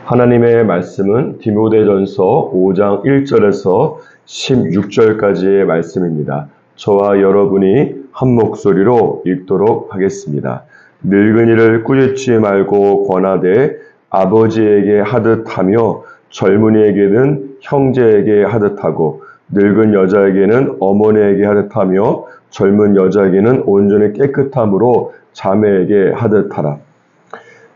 하나님의 말씀은 디모데전서 5장 1절에서 16절까지의 말씀입니다. 저와 여러분이 한 목소리로 읽도록 하겠습니다. 늙은이를 꾸짖지 말고 권하되 아버지에게 하듯하며 젊은이에게는 형제에게 하듯하고 늙은 여자에게는 어머니에게 하듯하며 젊은 여자에게는 온전히 깨끗함으로 자매에게 하듯하라.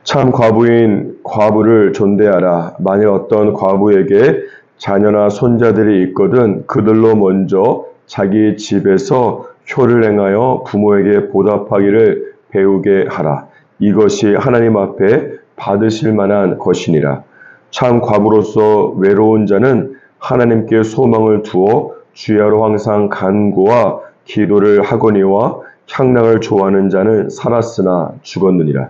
참 과부인 과부를 존대하라. 만일 어떤 과부에게 자녀나 손자들이 있거든 그들로 먼저 자기 집에서 효를 행하여 부모에게 보답하기를 배우게 하라. 이것이 하나님 앞에 받으실 만한 것이니라. 참 과부로서 외로운 자는 하나님께 소망을 두어 주야로 항상 간구와 기도를 하거니와 향락을 좋아하는 자는 살았으나 죽었느니라.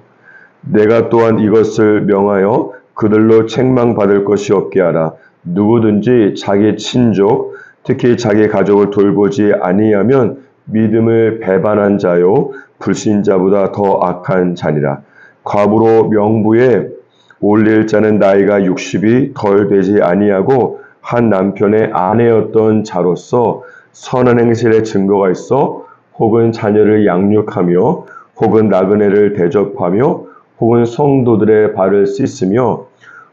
내가 또한 이것을 명하여 그들로 책망받을 것이 없게 하라. 누구든지 자기 친족, 특히 자기 가족을 돌보지 아니하면 믿음을 배반한 자요 불신자보다 더 악한 자니라. 과부로 명부에 올릴 자는 나이가 60이 덜 되지 아니하고 한 남편의 아내였던 자로서 선한 행실의 증거가 있어 혹은 자녀를 양육하며 혹은 나그네를 대접하며 혹은 성도들의 발을 씻으며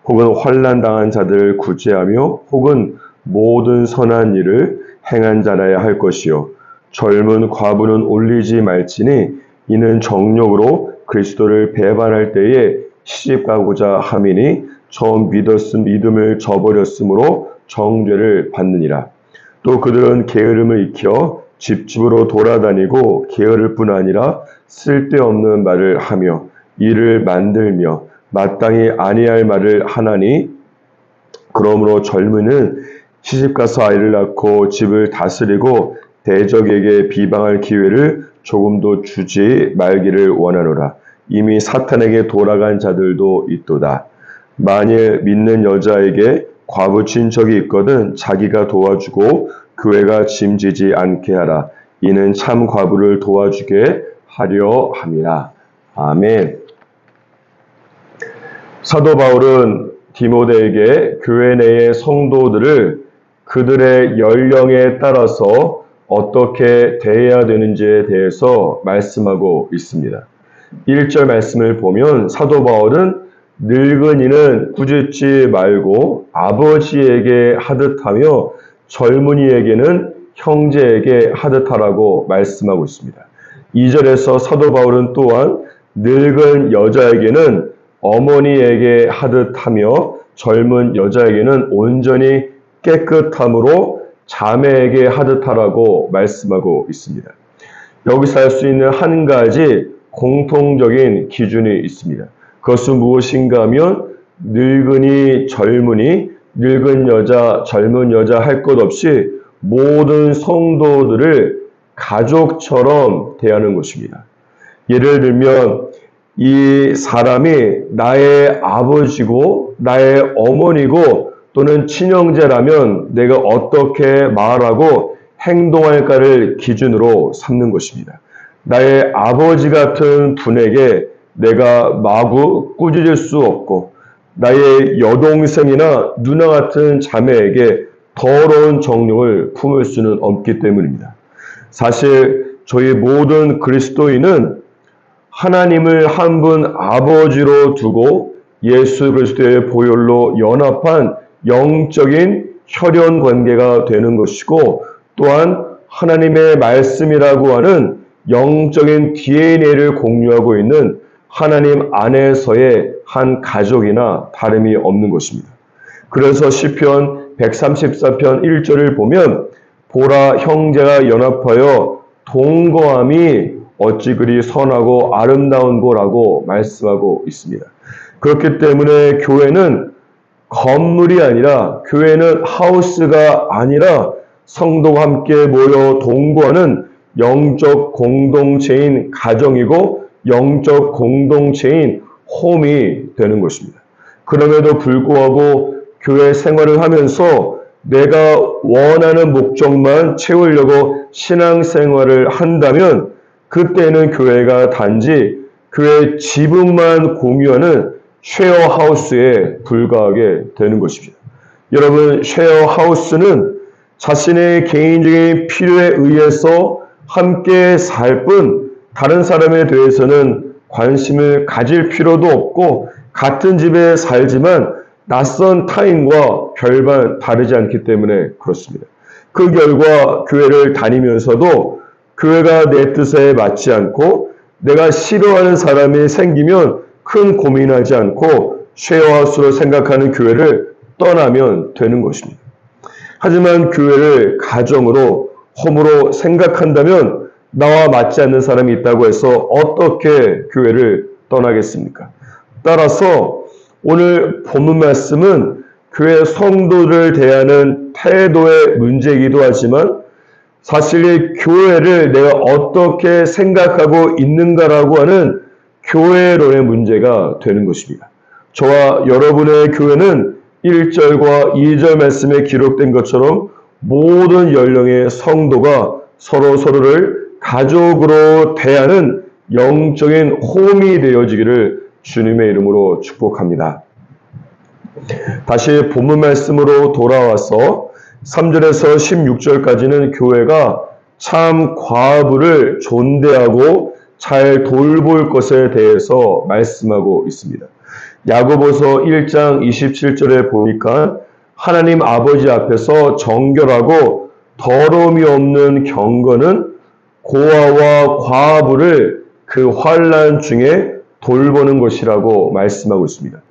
혹은 환난당한 자들을 구제하며 혹은 모든 선한 일을 행한 자라야 할 것이요 젊은 과부는 올리지 말지니 이는 정욕으로 그리스도를 배반할 때에 시집가고자 함이니 처음 믿음을 저버렸으므로 정죄를 받느니라. 또 그들은 게으름을 익혀 집집으로 돌아다니고 게으를 뿐 아니라 쓸데없는 말을 하며 일을 만들며 마땅히 아니할 말을 하나니 그러므로 젊은이는 시집가서 아이를 낳고 집을 다스리고 대적에게 비방할 기회를 조금도 주지 말기를 원하노라. 이미 사탄에게 돌아간 자들도 있도다. 만일 믿는 여자에게 과부 친척이 있거든 자기가 도와주고 교회가 짐지지 않게 하라. 이는 참 과부를 도와주게 하려 함이라. 아멘. 사도 바울은 디모데에게 교회 내의 성도들을 그들의 연령에 따라서 어떻게 대해야 되는지에 대해서 말씀하고 있습니다. 1절 말씀을 보면 사도 바울은 늙은이는 꾸짖지 말고 아버지에게 하듯하며 젊은이에게는 형제에게 하듯하라고 말씀하고 있습니다. 2절에서 사도 바울은 또한 늙은 여자에게는 어머니에게 하듯하며 젊은 여자에게는 온전히 깨끗함으로 자매에게 하듯하라고 말씀하고 있습니다. 여기서 할 수 있는 한 가지 공통적인 기준이 있습니다. 그것은 무엇인가 하면 늙은이, 젊은이, 늙은 여자, 젊은 여자 할 것 없이 모든 성도들을 가족처럼 대하는 것입니다. 예를 들면 이 사람이 나의 아버지고 나의 어머니고 또는 친형제라면 내가 어떻게 말하고 행동할까를 기준으로 삼는 것입니다. 나의 아버지 같은 분에게 내가 마구 꾸짖을 수 없고 나의 여동생이나 누나 같은 자매에게 더러운 정욕을 품을 수는 없기 때문입니다. 사실 저희 모든 그리스도인은 하나님을 한 분 아버지로 두고 예수 그리스도의 보혈로 연합한 영적인 혈연 관계가 되는 것이고 또한 하나님의 말씀이라고 하는 영적인 DNA를 공유하고 있는 하나님 안에서의 한 가족이나 다름이 없는 것입니다. 그래서 시편 134편 1절을 보면 보라 형제가 연합하여 동거함이 어찌 그리 선하고 아름다운 거라고 말씀하고 있습니다. 그렇기 때문에 교회는 건물이 아니라 교회는 하우스가 아니라 성도가 함께 모여 동거하는 영적 공동체인 가정이고 영적 공동체인 홈이 되는 것입니다. 그럼에도 불구하고 교회 생활을 하면서 내가 원하는 목적만 채우려고 신앙생활을 한다면 그때는 교회가 단지 교회 지붕만 공유하는 쉐어하우스에 불과하게 되는 것입니다. 여러분, 쉐어하우스는 자신의 개인적인 필요에 의해서 함께 살 뿐 다른 사람에 대해서는 관심을 가질 필요도 없고 같은 집에 살지만 낯선 타인과 별반 다르지 않기 때문에 그렇습니다. 그 결과 교회를 다니면서도 교회가 내 뜻에 맞지 않고 내가 싫어하는 사람이 생기면 큰 고민하지 않고 쉐어하우스로 생각하는 교회를 떠나면 되는 것입니다. 하지만 교회를 가정으로, 홈으로 생각한다면 나와 맞지 않는 사람이 있다고 해서 어떻게 교회를 떠나겠습니까? 따라서 오늘 본문 말씀은 교회 성도를 대하는 태도의 문제이기도 하지만 사실 이 교회를 내가 어떻게 생각하고 있는가라고 하는 교회론의 문제가 되는 것입니다. 저와 여러분의 교회는 1절과 2절 말씀에 기록된 것처럼 모든 연령의 성도가 서로를 가족으로 대하는 영적인 홈이 되어지기를 주님의 이름으로 축복합니다. 다시 본문 말씀으로 돌아와서 3절에서 16절까지는 교회가 참 과부를 존대하고 잘 돌볼 것에 대해서 말씀하고 있습니다. 야고보서 1장 27절에 보니까 하나님 아버지 앞에서 정결하고 더러움이 없는 경건은 고아와 과부를 그 환난 중에 돌보는 것이라고 말씀하고 있습니다.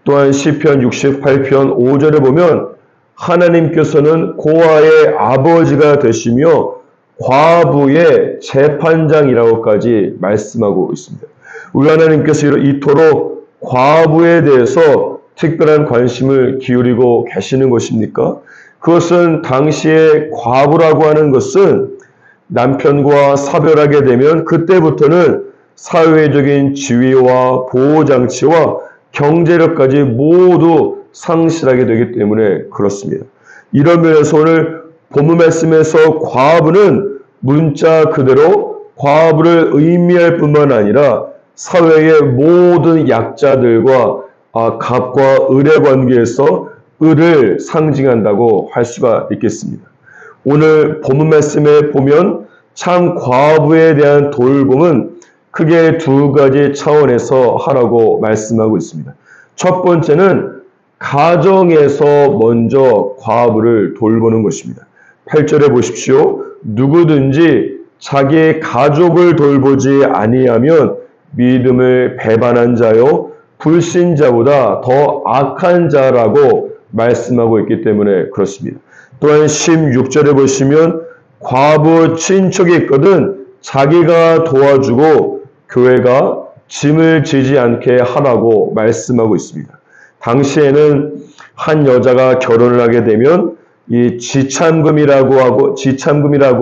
또한 시편 68편 5절에 보면 하나님께서는 고아의 아버지가 되시며 과부의 재판장이라고까지 말씀하고 있습니다. 우리 하나님께서 이토록 과부에 대해서 특별한 관심을 기울이고 계시는 것입니까? 그것은 당시에 과부라고 하는 것은 남편과 사별하게 되면 그때부터는 사회적인 지위와 보호장치와 경제력까지 모두 상실하게 되기 때문에 그렇습니다. 이런 면에서 오늘 본문 말씀에서 과부는 문자 그대로 과부를 의미할 뿐만 아니라 사회의 모든 약자들과 갑과 을의 관계에서 을을 상징한다고 할 수가 있겠습니다. 오늘 본문 말씀에 보면 참 과부에 대한 돌봄은 크게 두 가지 차원에서 하라고 말씀하고 있습니다. 첫 번째는 가정에서 먼저 과부를 돌보는 것입니다. 8절에 보십시오. 누구든지 자기의 가족을 돌보지 아니하면 믿음을 배반한 자요 불신자보다 더 악한 자라고 말씀하고 있기 때문에 그렇습니다. 또한 16절에 보시면 과부 친척이 있거든 자기가 도와주고 교회가 짐을 지지 않게 하라고 말씀하고 있습니다. 당시에는 한 여자가 결혼을 하게 되면 이 지참금이라고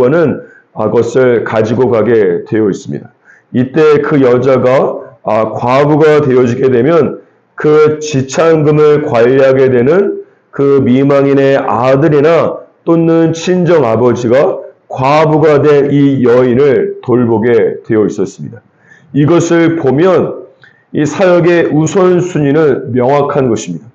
하는 것을 가지고 가게 되어 있습니다. 이때 그 여자가 과부가 되어지게 되면 그 지참금을 관리하게 되는 그 미망인의 아들이나 또는 친정 아버지가 과부가 된 이 여인을 돌보게 되어 있었습니다. 이것을 보면 이 사역의 우선순위는 명확한 것입니다.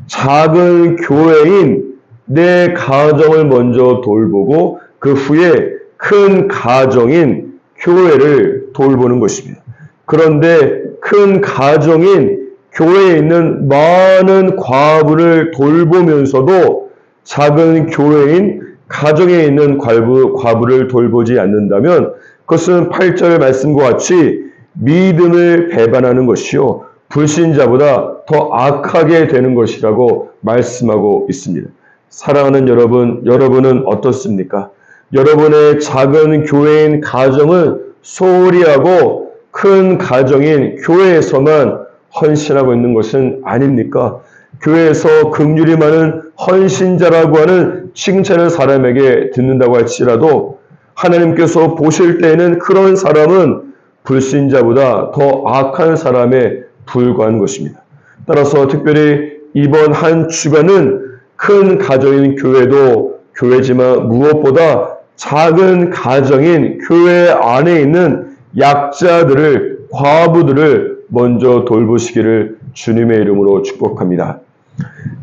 작은 교회인 내 가정을 먼저 돌보고 그 후에 큰 가정인 교회를 돌보는 것입니다. 그런데 큰 가정인 교회에 있는 많은 과부를 돌보면서도 작은 교회인 가정에 있는 과부를 돌보지 않는다면 그것은 8절 말씀과 같이 믿음을 배반하는 것이요 불신자보다 더 악하게 되는 것이라고 말씀하고 있습니다. 사랑하는 여러분, 여러분은 어떻습니까? 여러분의 작은 교회인 가정은 소홀히 하고 큰 가정인 교회에서만 헌신하고 있는 것은 아닙니까? 교회에서 긍휼이 많은 헌신자라고 하는 칭찬을 사람에게 듣는다고 할지라도 하나님께서 보실 때에는 그런 사람은 불신자보다 더 악한 사람에 불과한 것입니다. 따라서 특별히 이번 한 주간은 큰 가정인 교회도 교회지만 무엇보다 작은 가정인 교회 안에 있는 약자들을, 과부들을 먼저 돌보시기를 주님의 이름으로 축복합니다.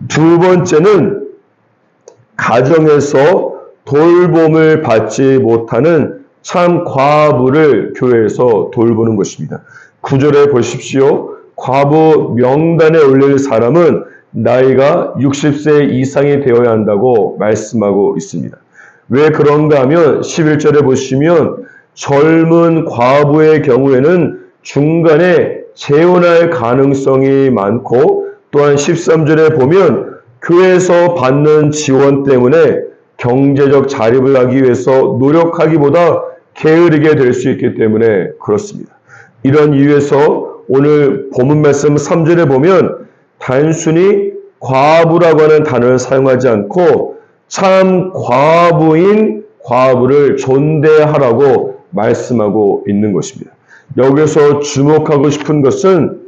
두 번째는 가정에서 돌봄을 받지 못하는 참 과부를 교회에서 돌보는 것입니다. 9절에 보십시오. 과부 명단에 올릴 사람은 나이가 60세 이상이 되어야 한다고 말씀하고 있습니다. 왜 그런가 하면 11절에 보시면 젊은 과부의 경우에는 중간에 재혼할 가능성이 많고, 또한 13절에 보면 교회에서 받는 지원 때문에 경제적 자립을 하기 위해서 노력하기보다 게으르게 될 수 있기 때문에 그렇습니다. 이런 이유에서 오늘 본문 말씀 3절에 보면 단순히 과부라고 하는 단어를 사용하지 않고 참 과부인 과부를 존대하라고 말씀하고 있는 것입니다. 여기서 주목하고 싶은 것은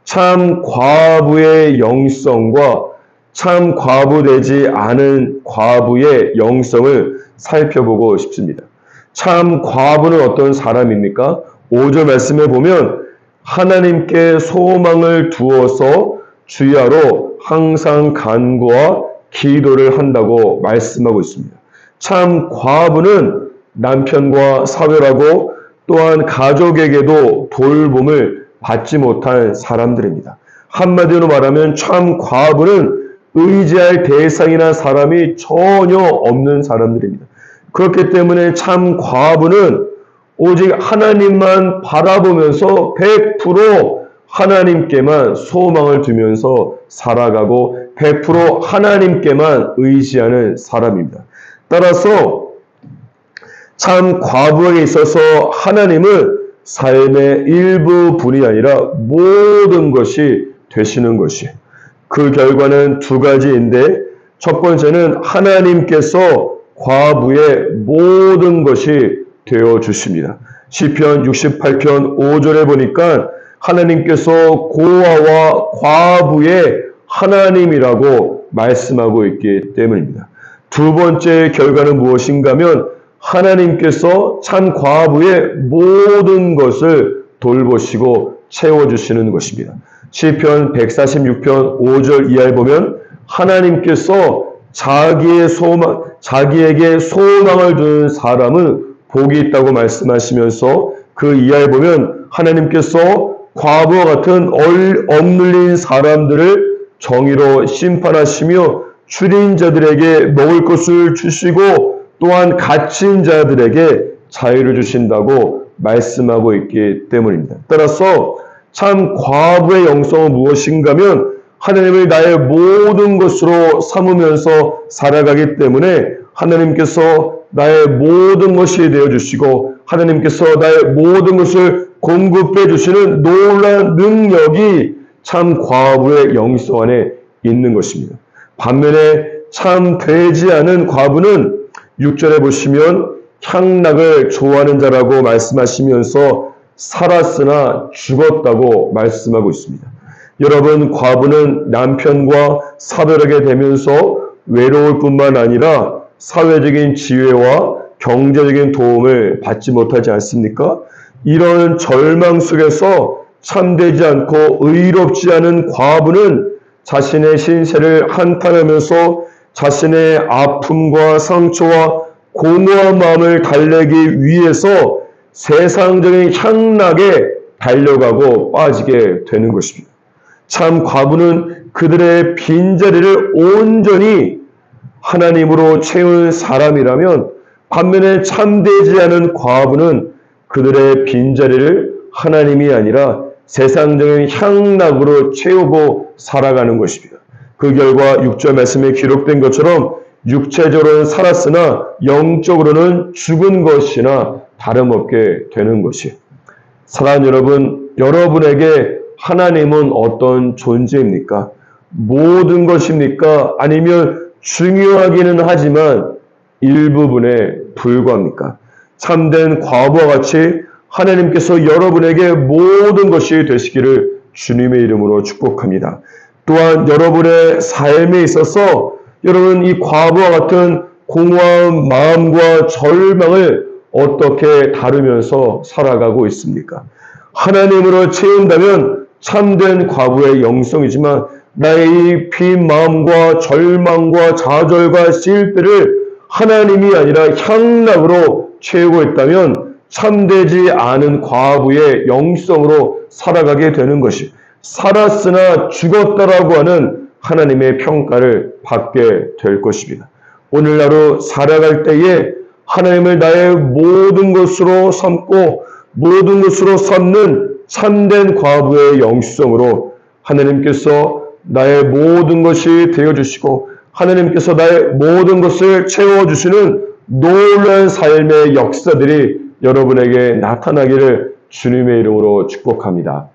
참 과부의 영성과 참 과부되지 않은 과부의 영성을 살펴보고 싶습니다. 참 과부는 어떤 사람입니까? 5절 말씀에 보면 하나님께 소망을 두어서 주야로 항상 간구와 기도를 한다고 말씀하고 있습니다. 참 과부는 남편과 사별하고 또한 가족에게도 돌봄을 받지 못한 사람들입니다. 한마디로 말하면 참 과부는 의지할 대상이나 사람이 전혀 없는 사람들입니다. 그렇기 때문에 참 과부는 오직 하나님만 바라보면서 100% 하나님께만 소망을 두면서 살아가고 100% 하나님께만 의지하는 사람입니다. 따라서 참 과부에게 있어서 하나님은 삶의 일부분이 아니라 모든 것이 되시는 것이, 그 결과는 두 가지인데, 첫 번째는 하나님께서 과부의 모든 것이 되어 주십니다. 시편 68편 5절에 보니까 하나님께서 고아와 과부의 하나님이라고 말씀하고 있기 때문입니다. 두 번째 결과는 무엇인가 하면 하나님께서 참 과부의 모든 것을 돌보시고 채워주시는 것입니다. 시편 146편 5절 이하에 보면 하나님께서 자기에게 소망을 두는 사람은 복이 있다고 말씀하시면서 그 이하에 보면 하나님께서 과부와 같은 억눌린 사람들을 정의로 심판하시며 줄인 자들에게 먹을 것을 주시고 또한 갇힌 자들에게 자유를 주신다고 말씀하고 있기 때문입니다. 따라서 참 과부의 영성은 무엇인가 하면 하나님을 나의 모든 것으로 삼으면서 살아가기 때문에 하나님께서 나의 모든 것이 되어주시고 하나님께서 나의 모든 것을 공급해 주시는 놀라운 능력이 참 과부의 영성 안에 있는 것입니다. 반면에 참 되지 않은 과부는 6절에 보시면 향락을 좋아하는 자라고 말씀하시면서 살았으나 죽었다고 말씀하고 있습니다. 여러분, 과부는 남편과 사별하게 되면서 외로울 뿐만 아니라 사회적인 지혜와 경제적인 도움을 받지 못하지 않습니까? 이런 절망 속에서 참되지 않고 의롭지 않은 과부는 자신의 신세를 한탄하면서 자신의 아픔과 상처와 공허한 마음을 달래기 위해서 세상적인 향락에 달려가고 빠지게 되는 것입니다. 참 과부는 그들의 빈자리를 온전히 하나님으로 채운 사람이라면, 반면에 참되지 않은 과부는 그들의 빈자리를 하나님이 아니라 세상적인 향락으로 채우고 살아가는 것입니다. 그 결과 6절 말씀에 기록된 것처럼 육체적으로는 살았으나 영적으로는 죽은 것이나 다름없게 되는 것이. 사랑하는 여러분, 여러분에게 하나님은 어떤 존재입니까? 모든 것입니까? 아니면 중요하기는 하지만 일부분에 불과합니까? 참된 과부와 같이 하나님께서 여러분에게 모든 것이 되시기를 주님의 이름으로 축복합니다. 또한 여러분의 삶에 있어서 여러분 이 과부와 같은 공허한 마음과 절망을 어떻게 다루면서 살아가고 있습니까? 하나님으로 채운다면 참된 과부의 영성이지만 나의 이 빈 마음과 절망과 좌절과 실패를 하나님이 아니라 향락으로 채우고 있다면 참되지 않은 과부의 영성으로 살아가게 되는 것이, 살았으나 죽었다라고 하는 하나님의 평가를 받게 될 것입니다. 오늘 하루 살아갈 때에 하나님을 나의 모든 것으로 삼고 모든 것으로 삼는 참된 과부의 영성으로 하나님께서 나의 모든 것이 되어주시고 하나님께서 나의 모든 것을 채워주시는 놀라운 삶의 역사들이 여러분에게 나타나기를 주님의 이름으로 축복합니다.